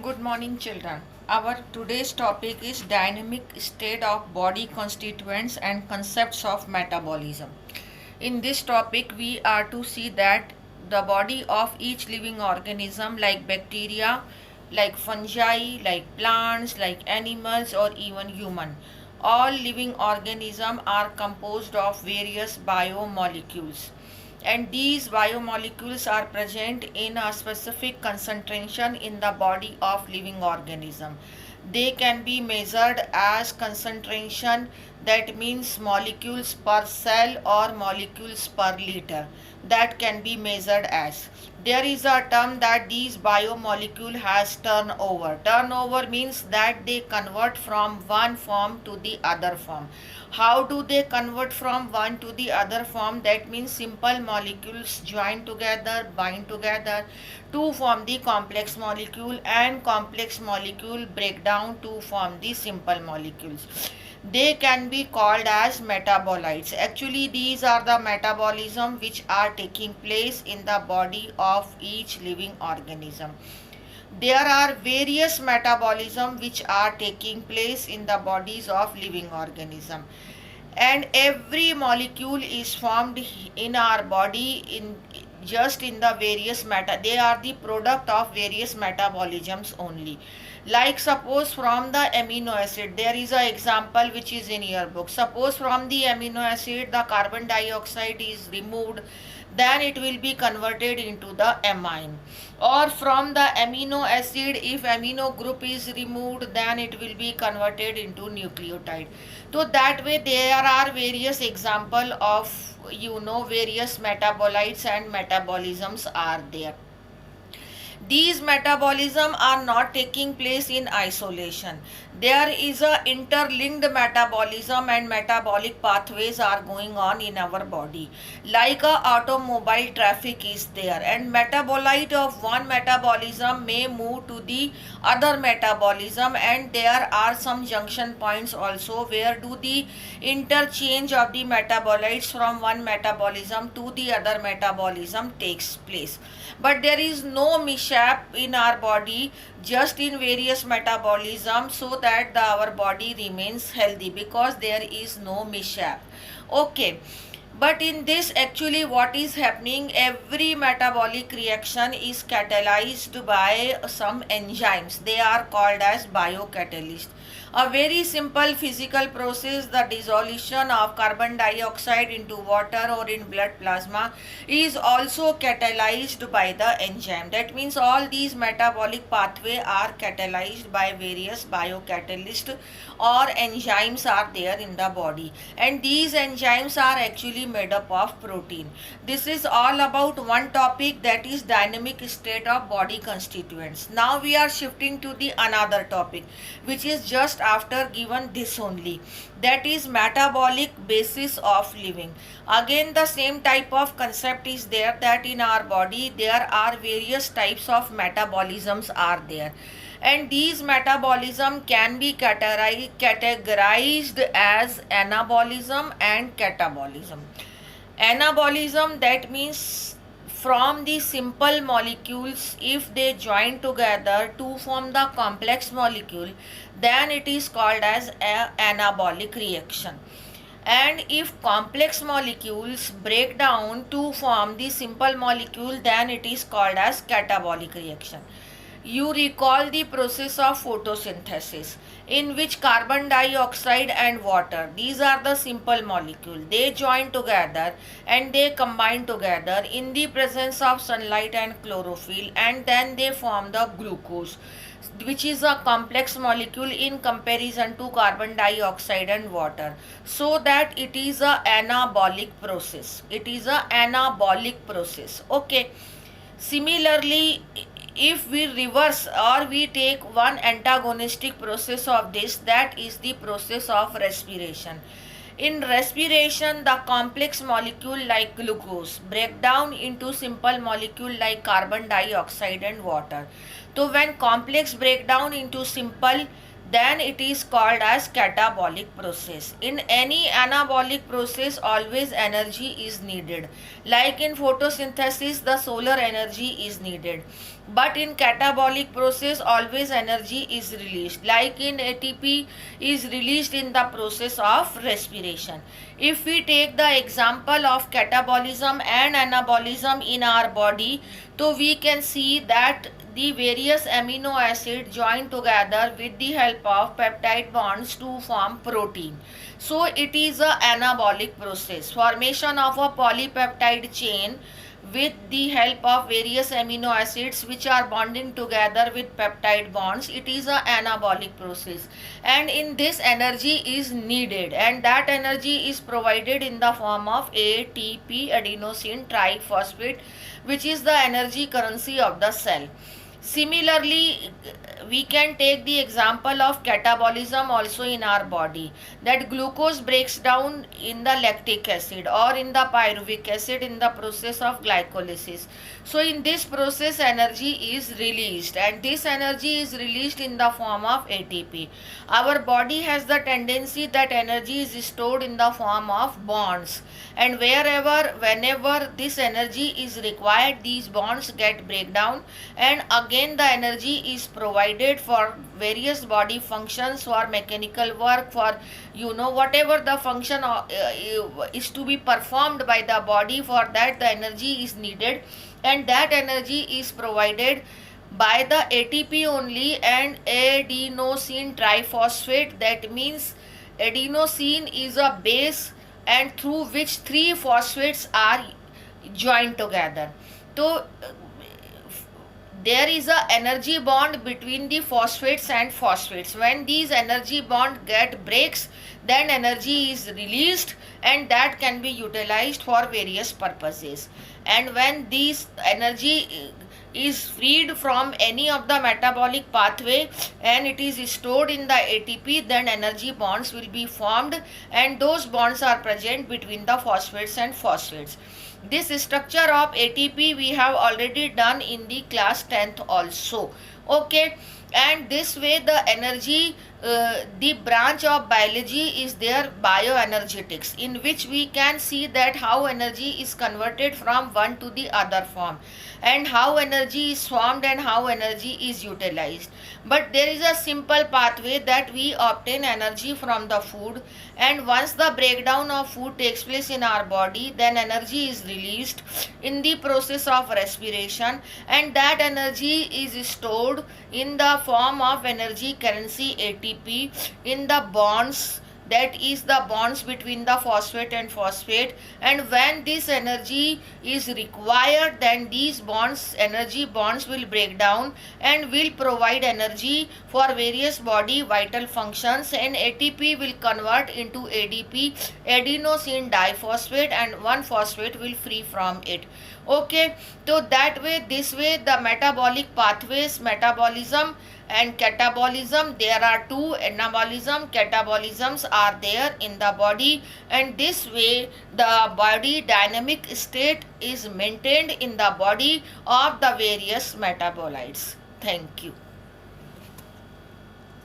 Good morning, children. Our today's topic is dynamic state of body constituents and concepts of metabolism. In this topic, we are to see that the body of each living organism, like bacteria, like fungi, like plants, like animals, or even human, all living organisms are composed of various biomolecules, and these biomolecules are present in a specific concentration in the body of living organism. They can be measured as concentration, that means molecules per cell or molecules per liter, that can be measured as. There is a term that these biomolecule has turnover. Turnover means that they convert from one form to the other form. How do they convert from one to the other form? That means simple molecules join together, bind together to form the complex molecule, and complex molecule break down to form the simple molecules. They can be called as metabolites. Actually, these are the metabolism which are taking place in the body of each living organism. There are various metabolism which are taking place in the bodies of living organism, and every molecule is formed in our body in just in the various they are the product of various metabolisms only. Like suppose from the amino acid, there is a example which is in your book. Suppose from the amino acid the carbon dioxide is removed, then it will be converted into the amine. Or from the amino acid, if amino group is removed, then it will be converted into nucleotide. So that way there are various example of various metabolites and metabolisms are there. These metabolism are not taking place in isolation. There is a interlinked metabolism, and metabolic pathways are going on in our body. Like a automobile traffic is there, and metabolite of one metabolism may move to the other metabolism, and there are some junction points also where do the interchange of the metabolites from one metabolism to the other metabolism takes place. But there is no mishap in our body, just in various metabolism, so that our body remains healthy, because there is no mishap. Okay, but in this actually what is happening, every metabolic reaction is catalyzed by some enzymes. They are called as biocatalyst. A very simple physical process, the dissolution of carbon dioxide into water or in blood plasma, is also catalyzed by the enzyme. That means all these metabolic pathway are catalyzed by various biocatalysts or enzymes are there in the body, and these enzymes are actually made up of protein. This is all about one topic, that is dynamic state of body constituents. Now we are shifting to the another topic which is just after given this only, that is metabolic basis of living. Again the same type of concept is there, that in our body there are various types of metabolisms are there, and these metabolism can be categorized as anabolism and catabolism. Anabolism, that means from the simple molecules, if they join together to form the complex molecule, then it is called as an anabolic reaction. And if complex molecules break down to form the simple molecule, then it is called as catabolic reaction. You recall the process of photosynthesis, in which carbon dioxide and water, these are the simple molecule, they join together and they combine together in the presence of sunlight and chlorophyll, and then they form the glucose, which is a complex molecule in comparison to carbon dioxide and water, so that it is a anabolic process. It is a anabolic process. Okay. Similarly, if we reverse or we take one antagonistic process of this, that is the process of respiration. In respiration, the complex molecule like glucose break down into simple molecule like carbon dioxide and water. So when complex break down into simple, then it is called as catabolic process. In any anabolic process, always energy is needed. Like in photosynthesis, the solar energy is needed. but in catabolic process always energy is released, like in ATP is released in the process of respiration. If we take the example of catabolism and anabolism in our body, so we can see that the various amino acids join together with the help of peptide bonds to form protein. So it is a anabolic process, formation of a polypeptide chain with the help of various amino acids which are bonding together with peptide bonds. It is a anabolic process, and in this energy is needed, and that energy is provided in the form of ATP, adenosine triphosphate, which is the energy currency of the cell. Similarly, we can take the example of catabolism also in our body, that glucose breaks down in the lactic acid or in the pyruvic acid in the process of glycolysis. So in this process energy is released, and this energy is released in the form of ATP. Our body has the tendency that energy is stored in the form of bonds, and whenever this energy is required, these bonds get break down, and again the energy is provided for various body functions, for mechanical work, for whatever the function is to be performed by the body. For that the energy is needed, and that energy is provided by the ATP only and adenosine triphosphate. That means adenosine is a base, and through which three phosphates are joined together. So there is a energy bond between the phosphates and phosphates. When these energy bond get breaks, then energy is released, and that can be utilized for various purposes. And when this energy is freed from any of the metabolic pathway and it is stored in the ATP, then energy bonds will be formed, and those bonds are present between the phosphates and phosphates. This structure of ATP we have already done in the class 10th also. Okay, and this way the energy, the branch of biology is there, bioenergetics, in which we can see that how energy is converted from one to the other form, and how energy is formed and how energy is utilized. But there is a simple pathway that we obtain energy from the food, and once the breakdown of food takes place in our body, then energy is released in the process of respiration, and that energy is stored in the form of energy currency ATP in the bonds, that is the bonds between the phosphate and phosphate. And when this energy is required, then these bonds, energy bonds, will break down and will provide energy for various body vital functions, and ATP will convert into ADP, adenosine diphosphate, and one phosphate will free from it. Okay, so that way, this way the metabolic pathways, metabolism and catabolism, there are two, anabolism, catabolisms are there in the body, and this way the body dynamic state is maintained in the body of the various metabolites. Thank you.